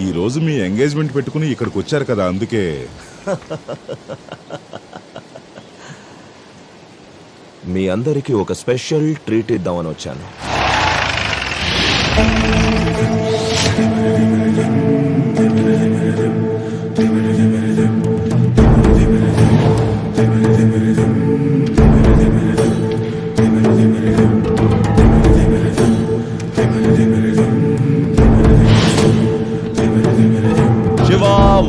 ఈ రోజు మీ ఎంగేజ్మెంట్ పెట్టుకుని ఇక్కడికి వచ్చారు కదా, అందుకే. మీ అందరికీ ఒక స్పెషల్ ట్రీట్ ఇద్దామని వచ్చాను.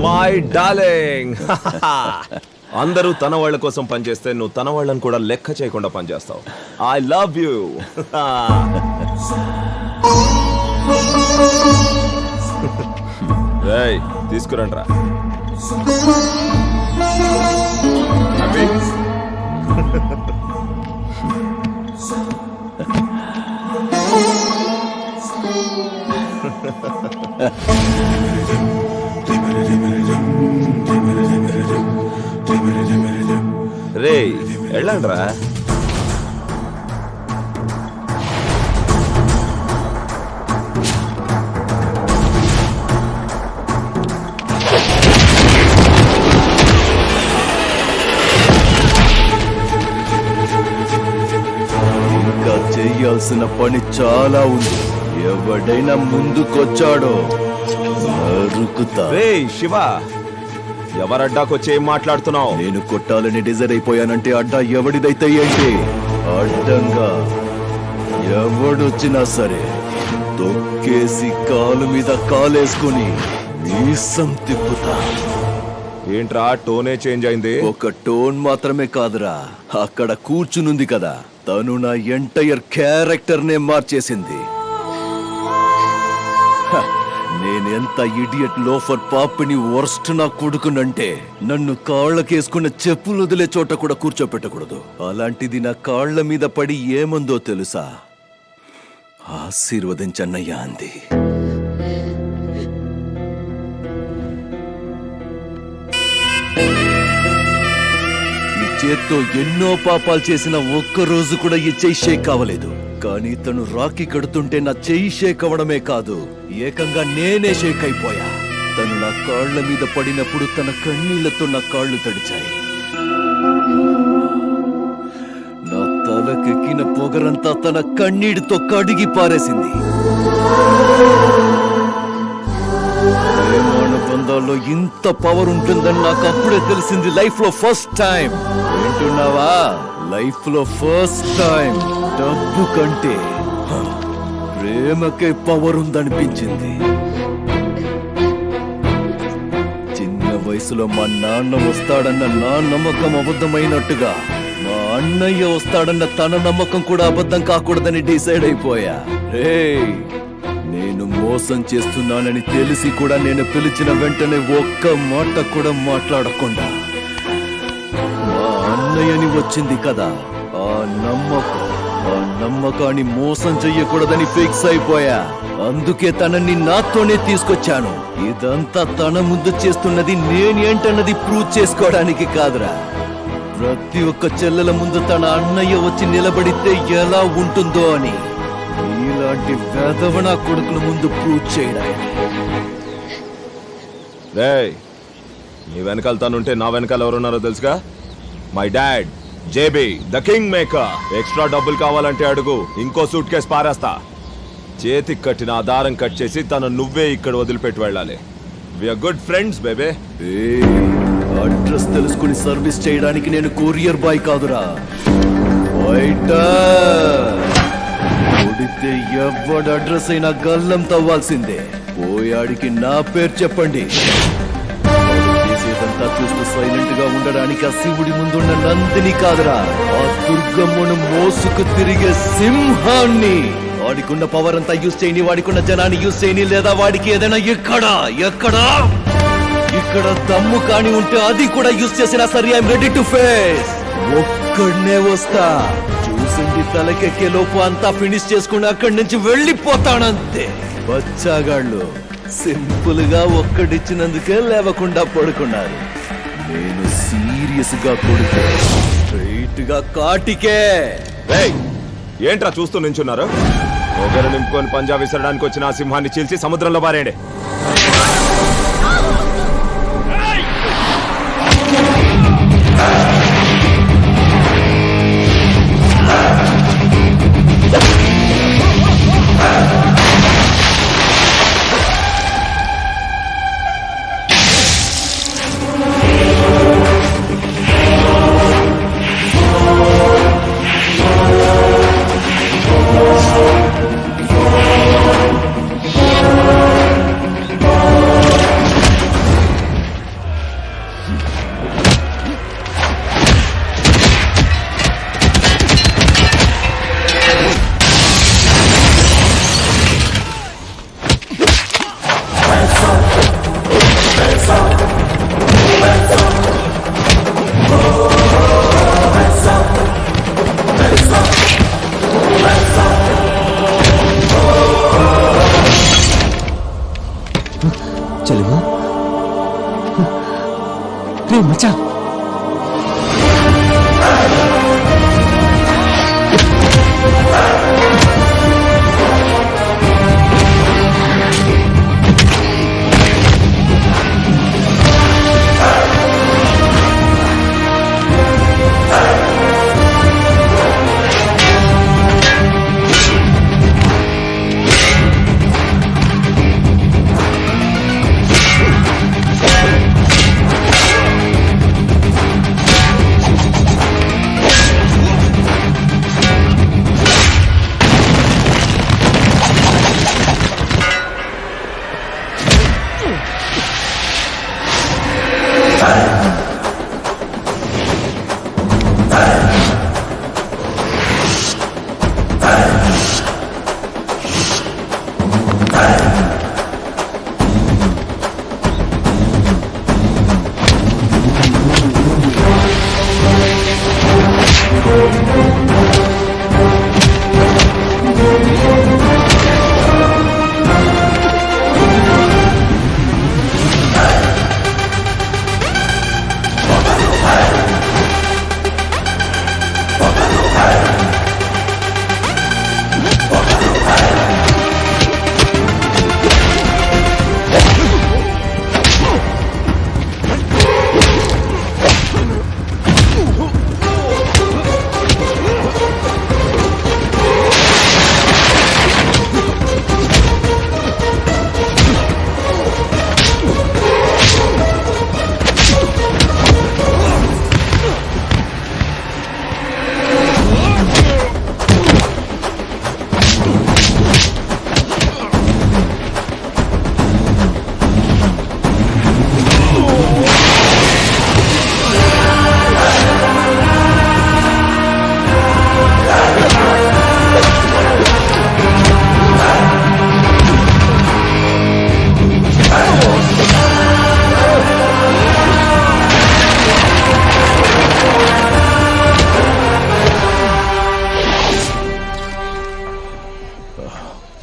మై డార్లింగ్, అందరూ తన వాళ్ళ కోసం పనిచేస్తే నువ్వు తన వాళ్ళని కూడా లెక్క చేయకుండా పనిచేస్తావు. I love you. రేయ్, తీసుకురండి రా. రే, వెళ్ళండి రా. ఇంకా చేయాల్సిన పని చాలా ఉంది. ఎవడైనా ముందుకొచ్చాడో నరుకుతా. రే శివ, ఎవరడ్డాకొచ్చి ఏం మాట్లాడుతున్నావు? నేను కొట్టాలని డిజైర్ అయిపోయానంటే అడ్డా ఎవడిదైతే ఏంటి? అడ్డంగా ఎవడొచ్చినా సరే తొక్కేసి కాలు మీద కాలేసుకుని మీసం తిప్పుతా. ఏంట్రా, టోనే చేంజ్ అయింది? ఒక టోన్ మాత్రమే కాదురా, అక్కడ కూర్చునుంది కదా, తను నా ఎంటైర్ క్యారెక్టర్ నే మార్చేసింది. నేనెంత ఇడియట్ లోఫర్ పాపిని వర్స్ట్ నా కొడుకునంటే నన్ను కాళ్ళకేసుకున్న చెప్పులు వదిలే చోట కూడా కూర్చోపెట్టకూడదు. అలాంటిది నా కాళ్ల మీద పడి ఏమందో తెలుసా? ఆశీర్వదించన్నయ్యా అంది. ఈ చేత్తో ఎన్నో పాపాలు చేసిన ఒక్క రోజు కూడా ఈ చెయ్యి షేక్ అవ్వలేదు. కానీ తను రాఖీ కడుతుంటే నా చెయ్యి షేక్ అవ్వడమే కాదు, ఏకంగా నేనే షేక్ అయిపోయా. తను నా కాళ్ల మీద పడినప్పుడు తన కన్నీళ్లతో నా కాళ్ళు తడిచాయి. నా తలకెక్కిన పొగరంతా తన కన్నీటితో కడిగి పారేసింది. ప్రేమానుబంధాల్లో ఇంత పవర్ ఉంటుందని నాకు అప్పుడే తెలిసింది. లైఫ్ లో ఫస్ట్ టైం. వింటున్నావా? లైఫ్ లో ఫస్ట్ టైం డబ్బు కంటే ప్రేమకే పవర్ ఉందనిపించింది. చిన్న వయసులో మా నాన్న వస్తాడన్న నా నమ్మకం అబద్ధమైనట్టుగా మా అన్నయ్య వస్తాడన్న తన నమ్మకం కూడా అబద్ధం కాకూడదని డిసైడ్ అయిపోయా. నేను మోసం చేస్తున్నానని తెలిసి కూడా నేను పిలిచిన వెంటనే ఒక్క మాట కూడా మాట్లాడకుండా మా అన్నయ్యని వచ్చింది కదా, ఆ నమ్మకాన్ని మోసం చెయ్యకూడదని ఫిక్స్ అయిపోయా. అందుకే తనని నాతోనే తీసుకొచ్చాను. ఇదంతా తన ముందు చేస్తున్నది నేనేంటన్నది ప్రూవ్ చేసుకోవడానికి కాదురా, ప్రతి ఒక్క చెల్లెల ముందు తన అన్నయ్య వచ్చి నిలబడితే ఎలా ఉంటుందో అని ఇలాంటి వేదవన కొడుకుల ముందు ప్రూవ్ చేయడానికి. రేయ్, నీ వెనకాల తనుంటే నా వెనకాల ఎవరున్నారో తెలుసుగా? My dad JB, the king maker. Extra డబ్బులు కావాలంటే అడుగు, ఇంకో సూట్ కేసు పారేస్తా. చేతికి కట్టిన ఆధారం కట్ చేసి తను నువ్వే ఇక్కడ వదిలిపెట్టి వెళ్ళాలి. వీఆర్ గుడ్ ఫ్రెండ్స్ బేబే. అడ్రస్ తెలుసుకుని సర్వీస్ చేయడానికి నేను కొరియర్ బాయ్ కాదురా, కొడితే ఎవడు అడ్రస్ అయినా గల్లం తవ్వాల్సిందే. పోయాడికి నా పేరు చెప్పండి. చేసేదంతా చూస్తూ సైలెంట్ గా ఉండడానికి ఆ శివుడి ముందున్న నందిని కాదురా, ఆ దుర్గమ్మను మోసుకు తిరిగే సింహాన్ని. వాడికున్న పవర్ అంతా యూజ్ చేయని, వాడికున్న జనాన్ని యూజ్ చేయని, లేదా వాడికి ఏదైనా ఇక్కడ దమ్ము కాని ఉంటే అది కూడా యూజ్ చేసినా సరే ఐఎమ్ రెడీ టు ఫేస్. ఒక్కడనే వస్తా, చూసింది తలకెక్కే లోపు అంతా ఫినిష్ చేసుకుని అక్కడి నుంచి వెళ్ళిపోతానంతే. బచ్చాగాళ్ళు సింపుల్ గా ఒక్కడిచ్చినందుకే లేవకుండా పడుకున్నారు. నేను సీరియస్ గా కొడుకు, స్ట్రైట్ గా కాటికే. ఏంట్రా చూస్తూ నించున్నారు? ఒకరు నింపుకొని పంజా విసరడానికి వచ్చిన ఆ సింహాన్ని చీల్చి సముద్రంలో పారేయండి. చలువా రే మచ్చా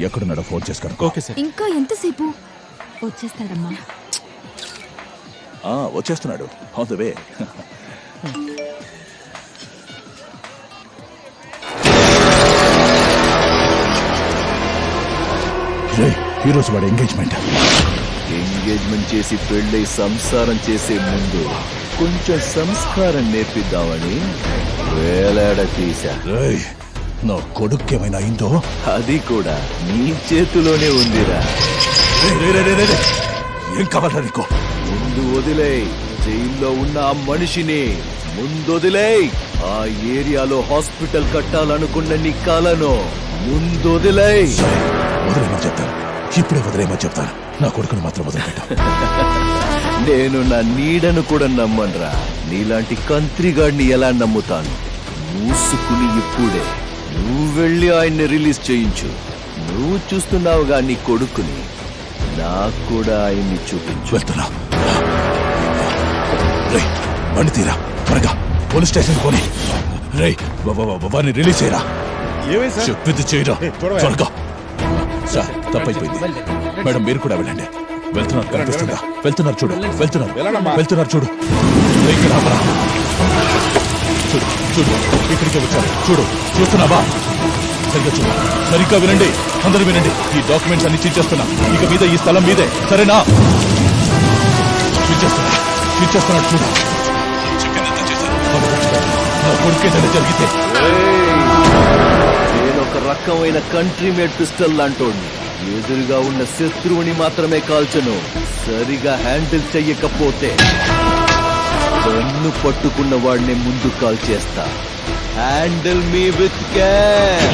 ఎక్కడున్నాడో ఫోన్ చేసుకుని ఓకే సార్. ఇంకా ఎంతసేపు వచ్చేస్తాడమ్మా. వచ్చేస్తున్నాడు ఆన్ ద వే. ఈరోజు వాడు ఎంగేజ్మెంట్ చేసి పెళ్ళై సంసారం చేసే ముందు కొంచెం సంస్కారం నేర్పిద్దామని వేలాడ తీశా. నా కొడుకేమైనా అయిందో? అది కూడా నీ చేతిలోనే ఉందిరా. ఏం కావాలా నీకు? ముందు వదిలేయ్, జైల్లో ఉన్న ఆ మనిషిని ముందొదిలేయ్. ఆ ఏరియాలో హాస్పిటల్ కట్టాలనుకున్న నీ కలను ముందొదిలేయ్. వదిలేమని చెప్తాను, ఇప్పుడే వదిలేమని చెప్తాను. నా కొడుకుని మాత్రం వదిలిపెట్టాను. నేను నా నీడను కూడా నమ్మనురా. నీలాంటి కంత్రిగాడిని ఎలా నమ్ముతాను? మూసుకుని ఇప్పుడే నువ్వు వెళ్ళి ఆయన్ని రిలీజ్ చేయించు. నువ్వు చూస్తున్నావుగా నీ కొడుకుని, నాకు కూడా ఆయన్ని చూపించు. వెళ్తున్నా. బండి తీరా, త్వరగా పోలీస్ స్టేషన్ పోనీ. వారిని రిలీజ్ చేయరా. చెప్పింది చేయరా త్వరగా. సార్ తప్పైపోయింది మేడం, మీరు కూడా వెళ్ళండి. వెళ్తున్నారు కనిపిస్తుందా? వెళ్తున్నారు చూడు, వెళ్తున్నారు చూడు. ఇక్కడ ఆపరా. చూడు చూడు, ఇక్కడికి వచ్చారు చూడు, చూస్తున్నావా? సరిగ్గా చూడు, సరిగ్గా వినండి, అందరూ వినండి. ఈ డాక్యుమెంట్స్ అన్ని చించేస్తున్నా. ఇక మీద ఈ స్థలం మీదే, సరేనా? చించేస్తున్నా చూడు. చెప్పిందంతా చేశాను. నా కొడుకు ఏదైనా జరిగితే నేను ఒక రకమైన కంట్రీ మేడ్ పిస్టల్ లాంటోడిని. ఎదురుగా ఉన్న శత్రువుని మాత్రమే కాల్చను. సరిగా హ్యాండిల్ చెయ్యకపోతే కన్ను పట్టుకున్న వాడిని ముందు కాల్ చేస్తా. Handle me with care.